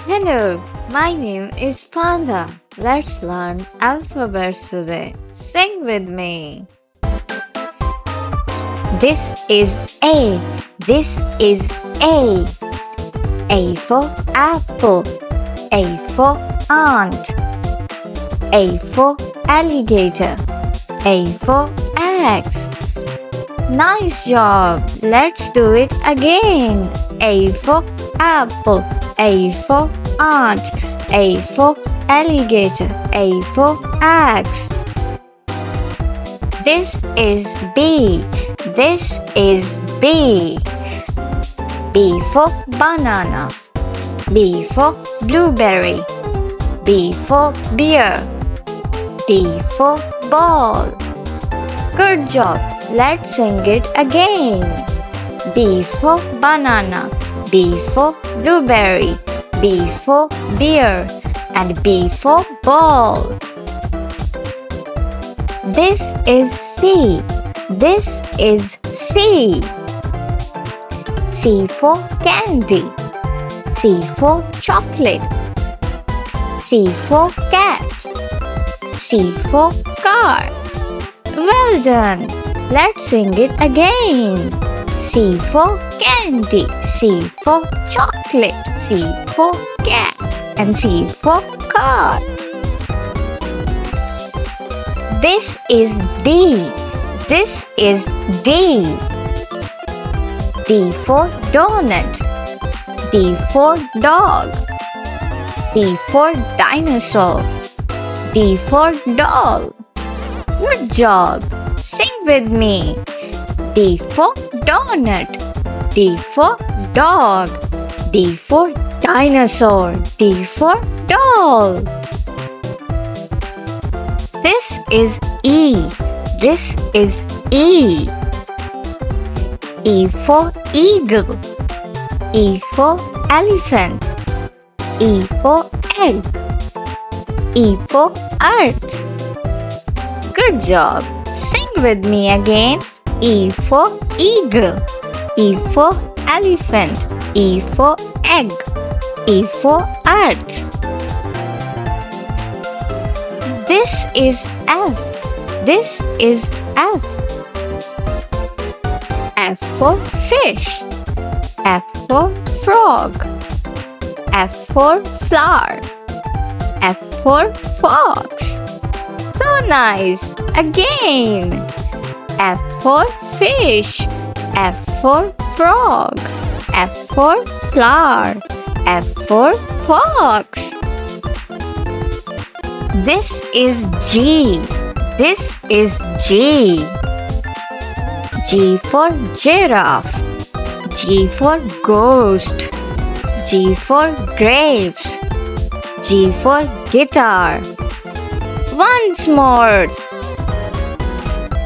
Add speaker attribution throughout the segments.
Speaker 1: Hello, my name is Panda. Let's learn alphabets today. Sing with me. This is A. This is A. A for apple. A for ant. A for alligator. A for axe. Nice job. Let's do it again. A for apple. A for ant. A for alligator. A for axe. This is B. This is B. B for banana. B for blueberry. B for beer. B for ball. Good job. Let's sing it again. B for banana. B for blueberry. B for beer. And B for ball. This is C. This is C. C for candy. C for chocolate. C for cat. C for car. Well done. Let's sing it again. C for candy. C for chocolate. C for cat. And C for car. This is D. This is D. D for donut. D for dog. D for dinosaur. D for doll. Good job. Sing with me. D for donut. D for dog. D for dinosaur. D for doll. This is E. This is E. E for eagle. E for elephant. E for egg. E for earth. Good job. Sing with me again. E for eagle. E for elephant. E for egg. E for earth. This is F. This is F. F for fish. F for frog. F for flower. F for fox. So nice. Again. F for fish. F for frog. F for flower. F for fox. This is G. This is G. G for giraffe. G for ghost. G for grapes. G for guitar. Once more.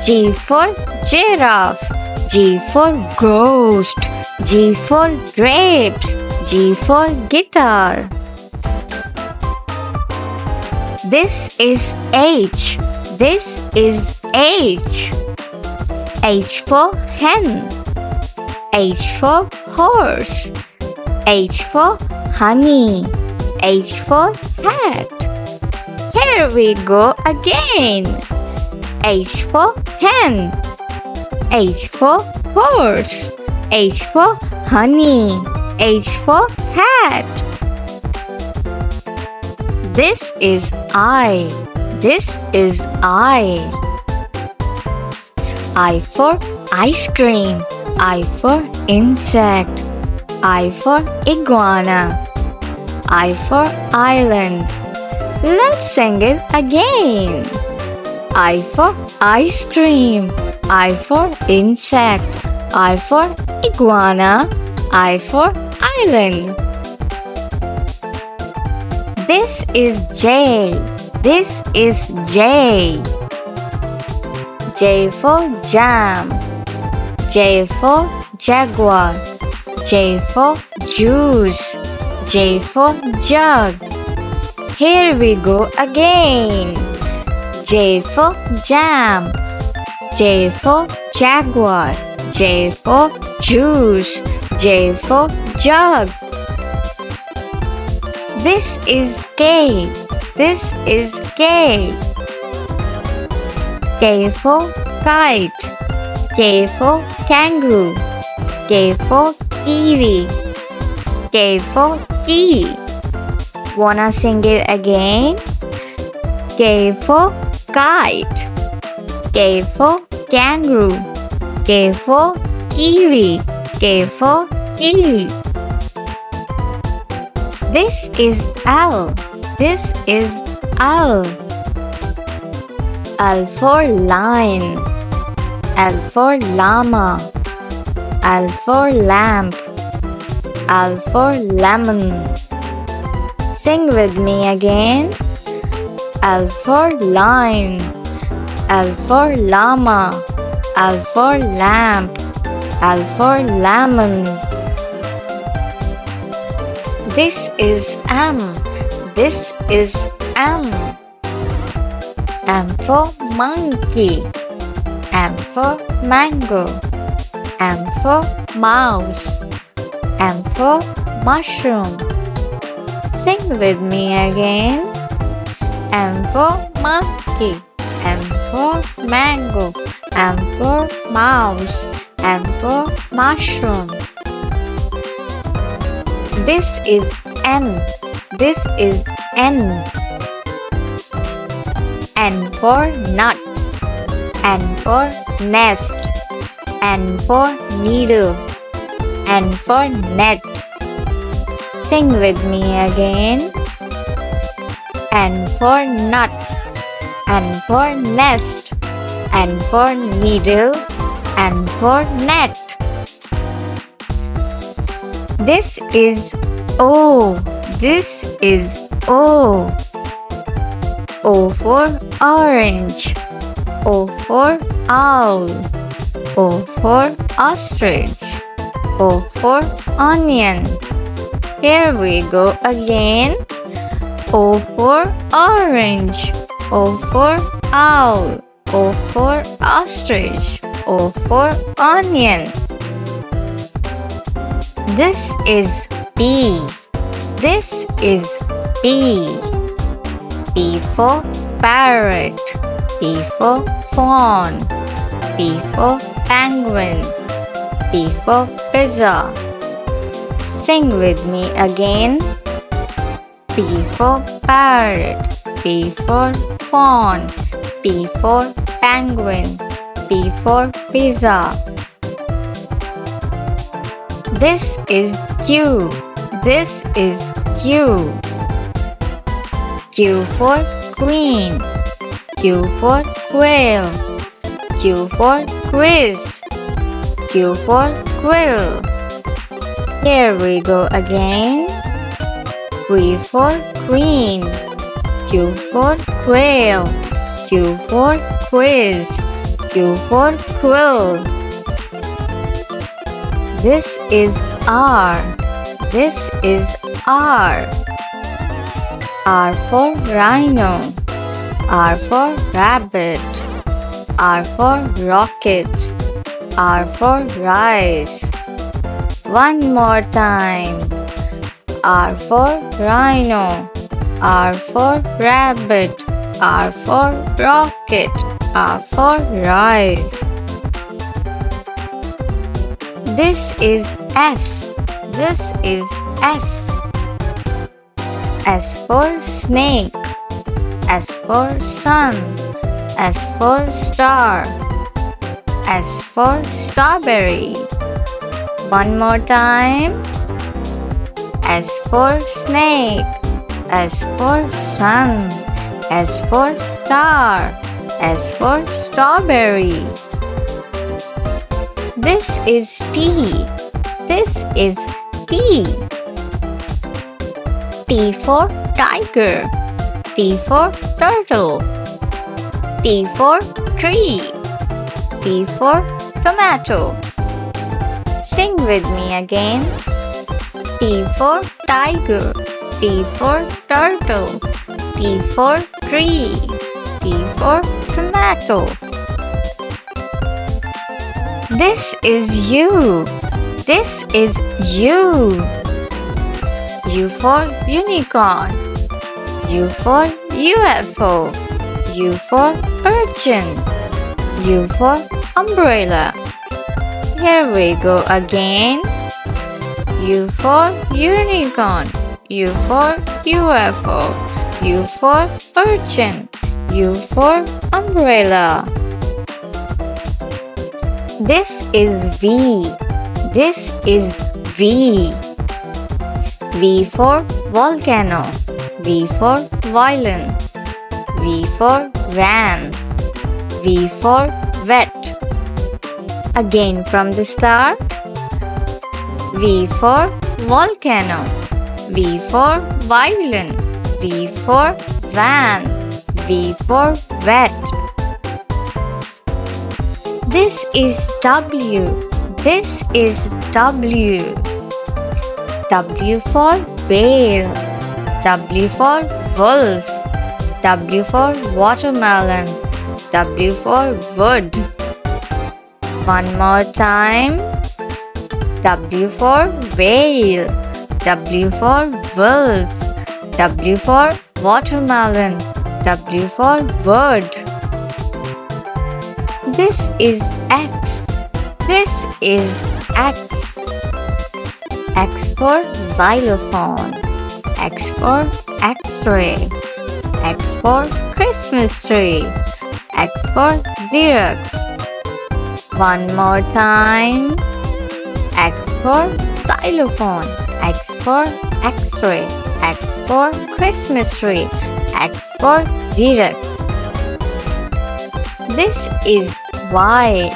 Speaker 1: G for giraffe. G for ghost. G for grapes. G for guitar. This is H. This is H. H for hen. H for horse. H for honey. H for hat. Here we go again. H for hen. H for horse. H for honey. H for hat. This is I. This is I. I for ice cream. I for insect. I for iguana. I for island. Let's sing it again. I for ice cream. I for insect. I for iguana. I for island. This is J. This is J. J for jam. J for jaguar. J for juice. J for jug. Here we go again. J for jam. J for jaguar. J for juice. J for jug. This is K. This is K. K for kite. K for kangaroo. K for kiwi. K for key. Wanna sing it again? K for kite. K for kangaroo. K for kiwi. K for key. This is L. This is L. L for lion. L for llama. L for lamp. L for lemon. Sing with me again. L for lion. L for llama. L for lamp. L for lemon. This is M. This is M. M for monkey. M for mango. M for mouse. M for mushroom. Sing with me again. M for monkey. M for mango. M for mouse. M for mushroom. This is N. This is N. N for nut. N for nest. N for needle. N for net. Sing with me again. N for nut. N for nest. N for needle. N for net. This is O. This is O. O for orange. O for owl. O for ostrich. O for onion. Here we go again. O for orange. O for owl. O for ostrich. O for onion. This is P. This is P. P for parrot. P for fawn. P for penguin. P for pizza. Sing with me again. P for parrot. P for fawn. P for penguin. P for pizza. This is Q. This is Q. Q for queen. Q for quail. Q for quiz. Q for quill. Here we go again. Q for queen. Q for quail. Q for quiz. Q for quill. This is R. This is R. R for rhino. R for rabbit. R for rocket. R for rice. One more time. R for rhino. R for rabbit. R for rocket. R for rice. This is S. This is S. S for snake. S for sun. S for star. S for strawberry. One more time. S for snake. S for sun. S for star. S for strawberry. This is T. This is T. T for tiger. T for turtle. T for tree. T for tomato. Sing with me again. T for tiger. T for turtle. T for tree. T for tomato. This is U. This is U. U for unicorn. U for UFO. U for urchin. U for umbrella. Here we go again. U for unicorn. U for UFO. U for urchin. U for umbrella. This is V. This is V. V for volcano. V for violin. V for van. V for wet. Again from the start. V for volcano. V for violin. V for van. V for wet. This is W. This is W. W for whale. W for wolf. W for watermelon. W for wood. One more time. W for whale. W for wolf. W for watermelon. W for wood. This is X. This is X. X for xylophone. X for X-ray. X for Christmas tree. X for Xerox. One more time. X for xylophone. X for X-ray. X for Christmas tree. X for Xerox. This is Y.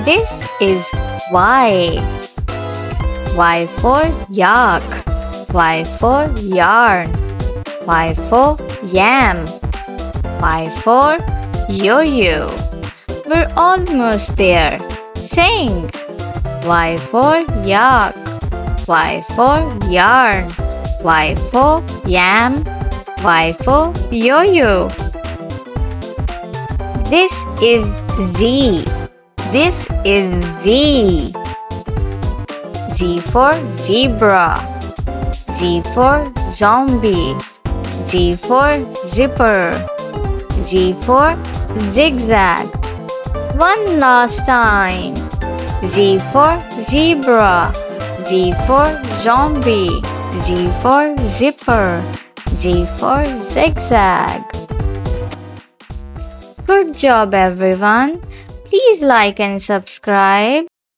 Speaker 1: This is Y. Y for yak. Y for yarn. Y for yam. Y for yo-yo. We're almost there. Sing. Y for yak. Y for yarn. Y for yam. Y for yo-yo. This is Z. This is Z. Z for zebra. Z for zombie. Z for zipper. Z for zigzag. One last time. Z for zebra. Z for zombie. Z for zipper. Z for zigzag. Good job, everyone. Please like and subscribe.